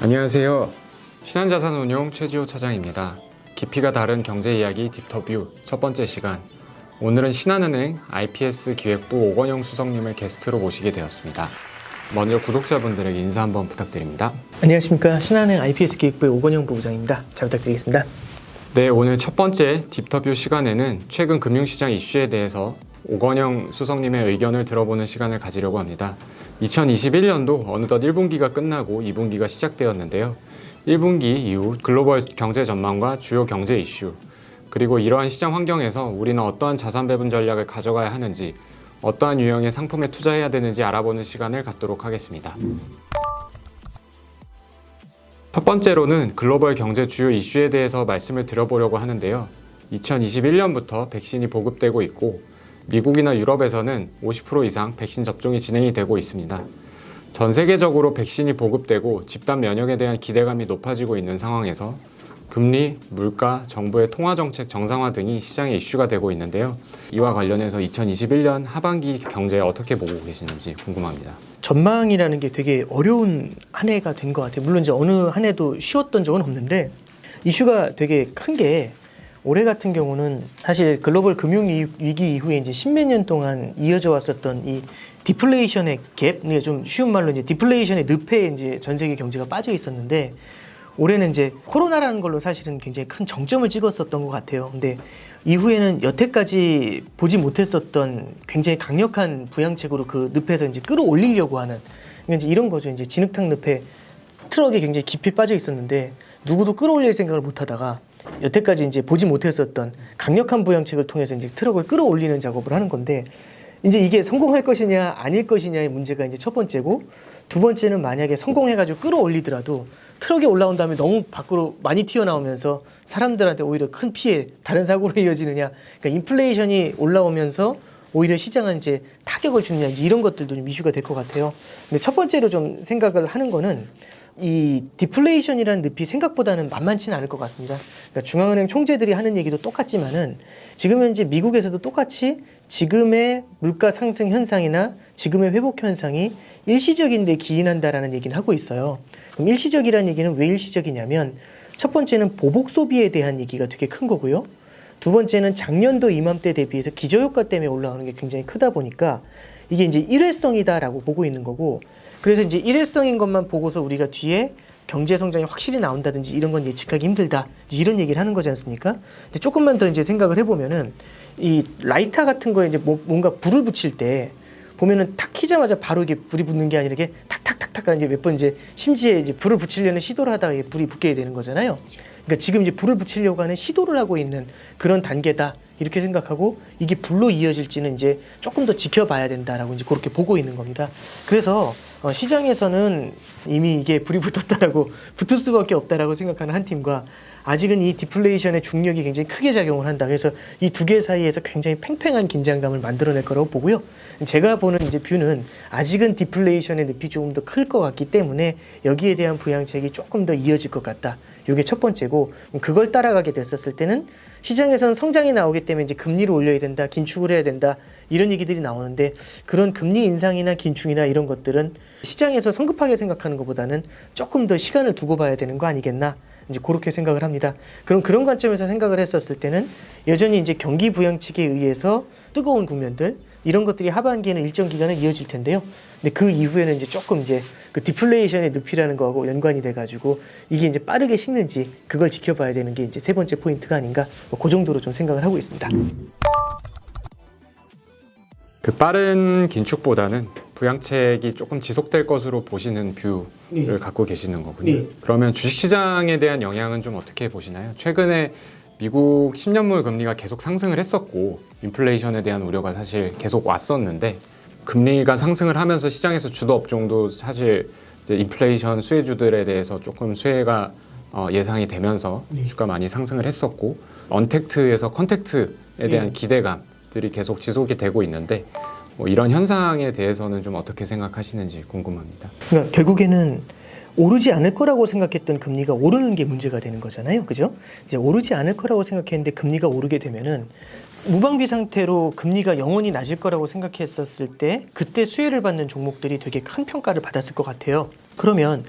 안녕하세요. 신한자산운용 최지호 차장입니다. 깊이가 다른 경제 이야기 딥터뷰 첫 번째 시간. 오늘은 신한은행 IPS 기획부 오건영 수석님을 게스트로 모시게 되었습니다. 먼저 구독자분들에게 인사 한번 부탁드립니다. 안녕하십니까. 신한은행 IPS 기획부의 오건영 부부장입니다. 잘 부탁드리겠습니다. 네, 오늘 첫 번째 딥터뷰 시간에는 최근 금융시장 이슈에 대해서 오건영 수석님의 의견을 들어보는 시간을 가지려고 합니다. 2021년도 어느덧 1분기가 끝나고 2분기가 시작되었는데요. 1분기 이후 글로벌 경제 전망과 주요 경제 이슈, 그리고 이러한 시장 환경에서 우리는 어떠한 자산 배분 전략을 가져가야 하는지, 어떠한 유형의 상품에 투자해야 되는지 알아보는 시간을 갖도록 하겠습니다. 첫 번째로는 글로벌 경제 주요 이슈에 대해서 말씀을 드려보려고 하는데요. 2021년부터 백신이 보급되고 있고 미국이나 유럽에서는 50% 이상 백신 접종이 진행이 되고 있습니다. 전 세계적으로 백신이 보급되고 집단 면역에 대한 기대감이 높아지고 있는 상황에서 금리, 물가, 정부의 통화정책 정상화 등이 시장의 이슈가 되고 있는데요. 이와 관련해서 2021년 하반기 경제에 어떻게 보고 계시는지 궁금합니다. 전망이라는 게 되게 어려운 한 해가 된 것 같아요. 물론 이제 어느 한 해도 쉬웠던 적은 없는데 이슈가 되게 큰 게 올해 같은 경우는 사실 글로벌 금융 위기 이후에 이제 십몇 년 동안 이어져 왔었던 이 디플레이션의 갭, 이게 좀 쉬운 말로 이제 디플레이션의 늪에 이제 전 세계 경제가 빠져 있었는데 올해는 이제 코로나라는 걸로 사실은 굉장히 큰 정점을 찍었었던 것 같아요. 근데 이후에는 여태까지 보지 못했었던 굉장히 강력한 부양책으로 그 늪에서 이제 끌어올리려고 하는, 이제 이런 거죠. 이제 진흙탕 늪에 트럭이 굉장히 깊이 빠져 있었는데 누구도 끌어올릴 생각을 못 하다가 여태까지 이제 보지 못했었던 강력한 부양책을 통해서 이제 트럭을 끌어올리는 작업을 하는 건데, 이제 이게 성공할 것이냐 아닐 것이냐의 문제가 이제 첫 번째고, 두 번째는 만약에 성공해가지고 끌어올리더라도 트럭이 올라온 다음에 너무 밖으로 많이 튀어나오면서 사람들한테 오히려 큰 피해, 다른 사고로 이어지느냐, 그러니까 인플레이션이 올라오면서 오히려 시장은 이제 타격을 주느냐, 이런 것들도 좀 이슈가 될 것 같아요. 근데 첫 번째로 좀 생각을 하는 거는 이 디플레이션이라는 늪이 생각보다는 만만치는 않을 것 같습니다. 그러니까 중앙은행 총재들이 하는 얘기도 똑같지만은 지금 현재 미국에서도 똑같이 지금의 물가 상승 현상이나 지금의 회복 현상이 일시적인데 기인한다라는 얘기는 하고 있어요. 그럼 일시적이라는 얘기는 왜 일시적이냐면 첫 번째는 보복 소비에 대한 얘기가 되게 큰 거고요. 두 번째는 작년도 이맘때 대비해서 기저효과 때문에 올라오는 게 굉장히 크다 보니까 이게 이제 일회성이다라고 보고 있는 거고, 그래서 이제 일회성인 것만 보고서 우리가 뒤에 경제 성장이 확실히 나온다든지 이런 건 예측하기 힘들다, 이런 얘기를 하는 거지 않습니까? 근데 조금만 더 이제 생각을 해보면은 이 라이터 같은 거에 이제 뭔가 불을 붙일 때 보면은 탁 키자마자 바로 이게 불이 붙는 게 아니라 이게 탁탁탁탁 이제 몇 번 이제 심지에 이제 불을 붙이려는 시도를 하다가 이게 불이 붙게 되는 거잖아요. 그러니까 지금 이제 불을 붙이려고 하는 시도를 하고 있는 그런 단계다, 이렇게 생각하고 이게 불로 이어질지는 이제 조금 더 지켜봐야 된다라고 이제 그렇게 보고 있는 겁니다. 그래서 시장에서는 이미 이게 불이 붙었다라고 붙을 수밖에 없다라고 생각하는 한 팀과 아직은 이 디플레이션의 중력이 굉장히 크게 작용을 한다. 그래서 이 두 개 사이에서 굉장히 팽팽한 긴장감을 만들어낼 거라고 보고요. 제가 보는 이제 뷰는 아직은 디플레이션의 늪이 조금 더 클 것 같기 때문에 여기에 대한 부양책이 조금 더 이어질 것 같다. 이게 첫 번째고, 그걸 따라가게 됐었을 때는 시장에서는 성장이 나오기 때문에 이제 금리를 올려야 된다, 긴축을 해야 된다, 이런 얘기들이 나오는데 그런 금리 인상이나 긴축이나 이런 것들은 시장에서 성급하게 생각하는 것보다는 조금 더 시간을 두고 봐야 되는 거 아니겠나, 이제 그렇게 생각을 합니다. 그럼 그런 관점에서 생각을 했었을 때는 여전히 이제 경기 부양책에 의해서 뜨거운 국면들, 이런 것들이 하반기에는 일정 기간은 이어질 텐데요. 근데 그 이후에는 이제 조금 이제 그 디플레이션의 늪이라는 거하고 연관이 돼가지고 이게 이제 빠르게 식는지 그걸 지켜봐야 되는 게 이제 세 번째 포인트가 아닌가, 그 정도로 좀 생각을 하고 있습니다. 그 빠른 긴축보다는 부양책이 조금 지속될 것으로 보시는 뷰를 갖고 계시는 거군요. 네. 그러면 주식시장에 대한 영향은 좀 어떻게 보시나요? 최근에 미국 10년물 금리가 계속 상승을 했었고 인플레이션에 대한 우려가 사실 계속 왔었는데, 금리가 상승을 하면서 시장에서 주도 업종도 사실 이제 인플레이션 수혜주들에 대해서 조금 수혜가 예상이 되면서 주가 많이 상승을 했었고, 언택트에서 컨택트에 대한 기대감들이 계속 지속이 되고 있는데, 이런 현상에 대해서는 좀 어떻게 생각하시는지 궁금합니다. 그러니까 결국에는 오르지 않을 거라고 생각했던 금리가 오르는 게 문제가 되는 거잖아요. 그죠? 이제 오르지 않을 거라고 생각했는데 금리가 오르게 되면은 무방비 상태로 금리가 영원히 낮을 거라고 생각했었을 때 그때 수혜를 받는 종목들이 되게 큰 평가를 받았을 것 같아요. 그러면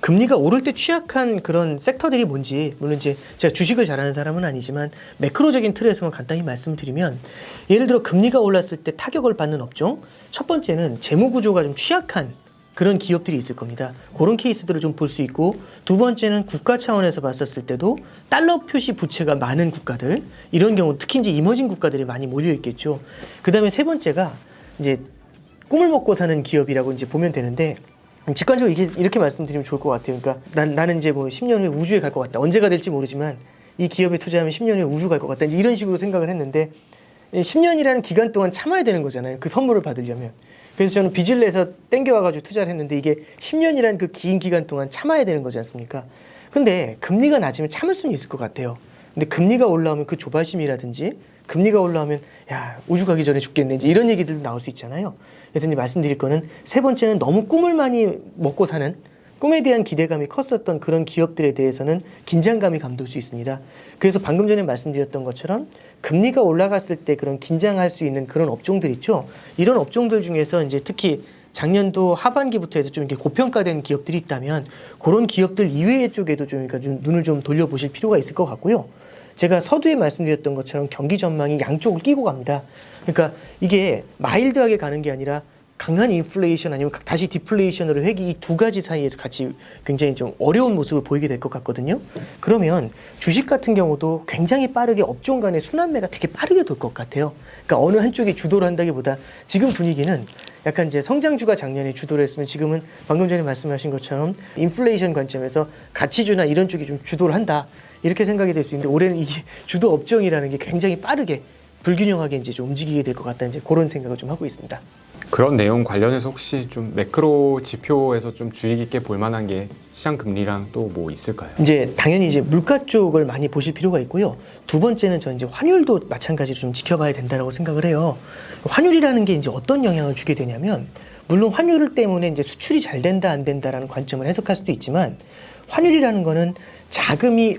금리가 오를 때 취약한 그런 섹터들이 뭔지, 물론 이제 제가 주식을 잘하는 사람은 아니지만 매크로적인 틀에서만 간단히 말씀드리면, 예를 들어 금리가 올랐을 때 타격을 받는 업종, 첫 번째는 재무 구조가 좀 취약한 그런 기업들이 있을 겁니다. 그런 케이스들을 좀 볼 수 있고, 두 번째는 국가 차원에서 봤었을 때도 달러 표시 부채가 많은 국가들, 이런 경우 특히 이제 이머징 국가들이 많이 몰려 있겠죠. 그 다음에 세 번째가 이제 꿈을 먹고 사는 기업이라고 이제 보면 되는데, 직관적으로 이렇게 말씀드리면 좋을 것 같아요. 그러니까 나는 이제 뭐 10년 후에 우주에 갈 것 같다. 언제가 될지 모르지만 이 기업에 투자하면 10년 후에 우주 갈 것 같다. 이제 이런 식으로 생각을 했는데, 10년이라는 기간 동안 참아야 되는 거잖아요. 그 선물을 받으려면. 그래서 저는 빚을 내서 땡겨와가지고 투자를 했는데, 이게 10년이라는 그 긴 기간 동안 참아야 되는 거지 않습니까? 근데 금리가 낮으면 참을 수는 있을 것 같아요. 근데 금리가 올라오면 그 조바심이라든지, 금리가 올라오면 야 우주 가기 전에 죽겠네, 이제 이런 얘기들도 나올 수 있잖아요. 그래서 이제 말씀드릴 거는, 세 번째는 너무 꿈을 많이 먹고 사는, 꿈에 대한 기대감이 컸었던 그런 기업들에 대해서는 긴장감이 감돌 수 있습니다. 그래서 방금 전에 말씀드렸던 것처럼 금리가 올라갔을 때 그런 긴장할 수 있는 그런 업종들 있죠. 이런 업종들 중에서 이제 특히 작년도 하반기부터 해서 좀 이렇게 고평가된 기업들이 있다면, 그런 기업들 이외의 쪽에도 좀, 그러니까 좀 눈을 좀 돌려보실 필요가 있을 것 같고요. 제가 서두에 말씀드렸던 것처럼 경기 전망이 양쪽을 끼고 갑니다. 그러니까 이게 마일드하게 가는 게 아니라 강한 인플레이션 아니면 다시 디플레이션으로 회귀, 이 두 가지 사이에서 같이 굉장히 좀 어려운 모습을 보이게 될 것 같거든요. 그러면 주식 같은 경우도 굉장히 빠르게 업종 간의 순환매가 되게 빠르게 돌 것 같아요. 그러니까 어느 한쪽이 주도를 한다기보다 지금 분위기는 약간 이제 성장주가 작년에 주도를 했으면, 지금은 방금 전에 말씀하신 것처럼 인플레이션 관점에서 가치주나 이런 쪽이 좀 주도를 한다, 이렇게 생각이 될 수 있는데, 올해는 이게 주도 업종이라는 게 굉장히 빠르게 불균형하게 이제 좀 움직이게 될 것 같다, 이제 그런 생각을 좀 하고 있습니다. 그런 내용 관련해서 혹시 좀 매크로 지표에서 좀 주의 깊게 볼 만한 게 시장 금리랑 또 뭐 있을까요? 이제 당연히 이제 물가 쪽을 많이 보실 필요가 있고요. 두 번째는 저는 이제 환율도 마찬가지로 좀 지켜봐야 된다라고 생각을 해요. 환율이라는 게 이제 어떤 영향을 주게 되냐면, 물론 환율 때문에 이제 수출이 잘 된다 안 된다라는 관점을 해석할 수도 있지만, 환율이라는 거는 자금이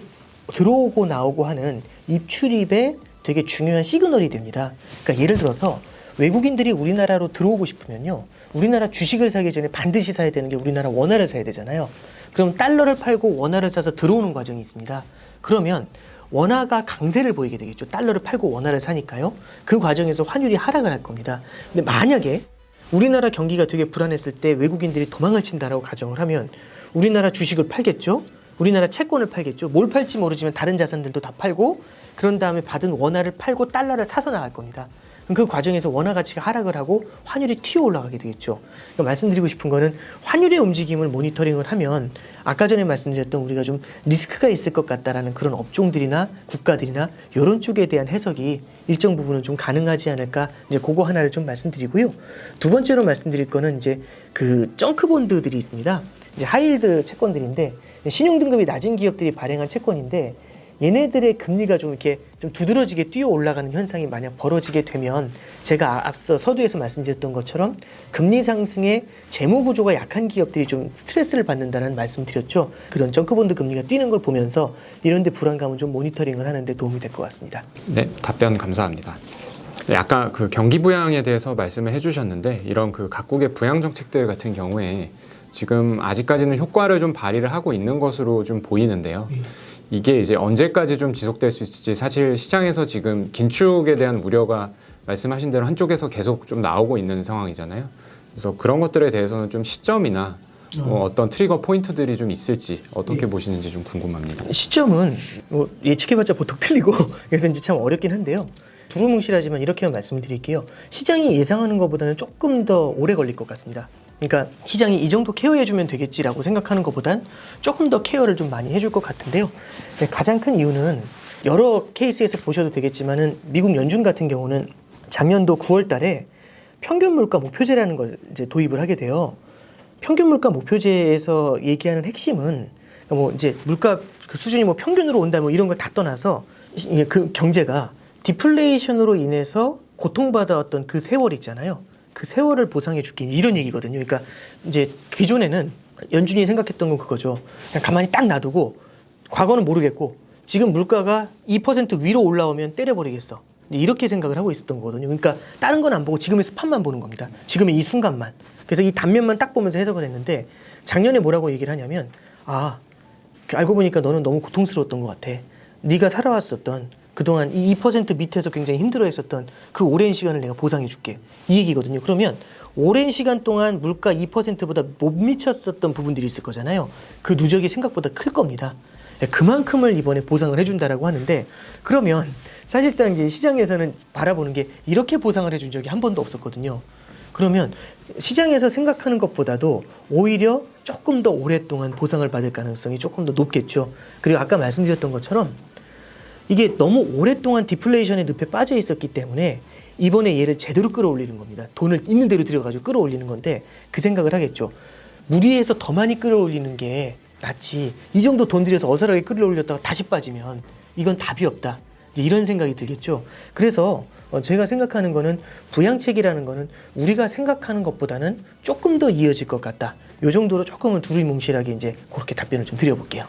들어오고 나오고 하는 입출입에 되게 중요한 시그널이 됩니다. 그러니까 예를 들어서 외국인들이 우리나라로 들어오고 싶으면요, 우리나라 주식을 사기 전에 반드시 사야 되는 게 우리나라 원화를 사야 되잖아요. 그럼 달러를 팔고 원화를 사서 들어오는 과정이 있습니다. 그러면 원화가 강세를 보이게 되겠죠. 달러를 팔고 원화를 사니까요. 그 과정에서 환율이 하락을 할 겁니다. 근데 만약에 우리나라 경기가 되게 불안했을 때 외국인들이 도망을 친다라고 가정을 하면, 우리나라 주식을 팔겠죠. 우리나라 채권을 팔겠죠. 뭘 팔지 모르지만 다른 자산들도 다 팔고, 그런 다음에 받은 원화를 팔고 달러를 사서 나갈 겁니다. 그 과정에서 원화 가치가 하락을 하고 환율이 튀어 올라가게 되겠죠. 그러니까 말씀드리고 싶은 거는, 환율의 움직임을 모니터링을 하면 아까 전에 말씀드렸던 우리가 좀 리스크가 있을 것 같다라는 그런 업종들이나 국가들이나 이런 쪽에 대한 해석이 일정 부분은 좀 가능하지 않을까, 이제 그거 하나를 좀 말씀드리고요. 두 번째로 말씀드릴 거는 이제 그 정크 본드들이 있습니다. 이제 하이힐드 채권들인데, 신용 등급이 낮은 기업들이 발행한 채권인데, 얘네들의 금리가 좀 이렇게 좀 두드러지게 뛰어 올라가는 현상이 만약 벌어지게 되면, 제가 앞서 서두에서 말씀드렸던 것처럼 금리 상승에 재무 구조가 약한 기업들이 좀 스트레스를 받는다는 말씀드렸죠. 그런 정크본드 금리가 뛰는 걸 보면서 이런 데 불안감은 좀 모니터링을 하는 데 도움이 될 것 같습니다. 네, 답변 감사합니다. 네, 아까 그 경기 부양에 대해서 말씀을 해주셨는데, 이런 그 각국의 부양 정책들 같은 경우에 지금 아직까지는 효과를 좀 발휘를 하고 있는 것으로 좀 보이는데요. 이게 이제 언제까지 좀 지속될 수 있을지, 사실 시장에서 지금 긴축에 대한 우려가 말씀하신 대로 한쪽에서 계속 좀 나오고 있는 상황이잖아요. 그래서 그런 것들에 대해서는 좀 시점이나 어떤 트리거 포인트들이 좀 있을지 어떻게 보시는지 좀 궁금합니다. 시점은 뭐 예측해봤자 보통 틀리고 그래서 이제 참 어렵긴 한데요. 두루뭉실하지만 이렇게만 말씀을 드릴게요. 시장이 예상하는 것보다는 조금 더 오래 걸릴 것 같습니다. 그러니까 시장이 이 정도 케어해주면 되겠지라고 생각하는 것보단 조금 더 케어를 좀 많이 해줄 것 같은데요. 가장 큰 이유는 여러 케이스에서 보셔도 되겠지만은, 미국 연준 같은 경우는 작년도 9월 달에 평균 물가 목표제라는 걸 이제 도입을 하게 돼요. 평균 물가 목표제에서 얘기하는 핵심은 뭐 이제 물가 그 수준이 뭐 평균으로 온다 뭐 이런 걸 다 떠나서, 그 경제가 디플레이션으로 인해서 고통받아왔던 그 세월 있잖아요. 그 세월을 보상해 줄게, 이런 얘기거든요. 그러니까 이제 기존에는 연준이 생각했던 건 그거죠. 그냥 가만히 딱 놔두고, 과거는 모르겠고 지금 물가가 2% 위로 올라오면 때려버리겠어, 이렇게 생각을 하고 있었던 거거든요. 그러니까 다른 건 안 보고 지금의 스팟만 보는 겁니다. 지금의 이 순간만. 그래서 이 단면만 딱 보면서 해석을 했는데, 작년에 뭐라고 얘기를 하냐면, 아, 알고 보니까 너는 너무 고통스러웠던 것 같아. 네가 살아왔었던 그동안 이 2% 밑에서 굉장히 힘들어했었던 그 오랜 시간을 내가 보상해줄게. 이 얘기거든요. 그러면 오랜 시간 동안 물가 2%보다 못 미쳤었던 부분들이 있을 거잖아요. 그 누적이 생각보다 클 겁니다. 그만큼을 이번에 보상을 해준다라고 하는데, 그러면 사실상 이제 시장에서는 바라보는 게 이렇게 보상을 해준 적이 한 번도 없었거든요. 그러면 시장에서 생각하는 것보다도 오히려 조금 더 오랫동안 보상을 받을 가능성이 조금 더 높겠죠. 그리고 아까 말씀드렸던 것처럼 이게 너무 오랫동안 디플레이션의 늪에 빠져 있었기 때문에 이번에 얘를 제대로 끌어올리는 겁니다. 돈을 있는 대로 들여가지고 끌어올리는 건데, 그 생각을 하겠죠. 무리해서 더 많이 끌어올리는 게 낫지, 이 정도 돈 들여서 어설하게 끌어올렸다가 다시 빠지면 이건 답이 없다, 이제 이런 생각이 들겠죠. 그래서 제가 생각하는 거는 부양책이라는 거는 우리가 생각하는 것보다는 조금 더 이어질 것 같다. 이 정도로 조금은 두루뭉실하게 이제 그렇게 답변을 좀 드려볼게요.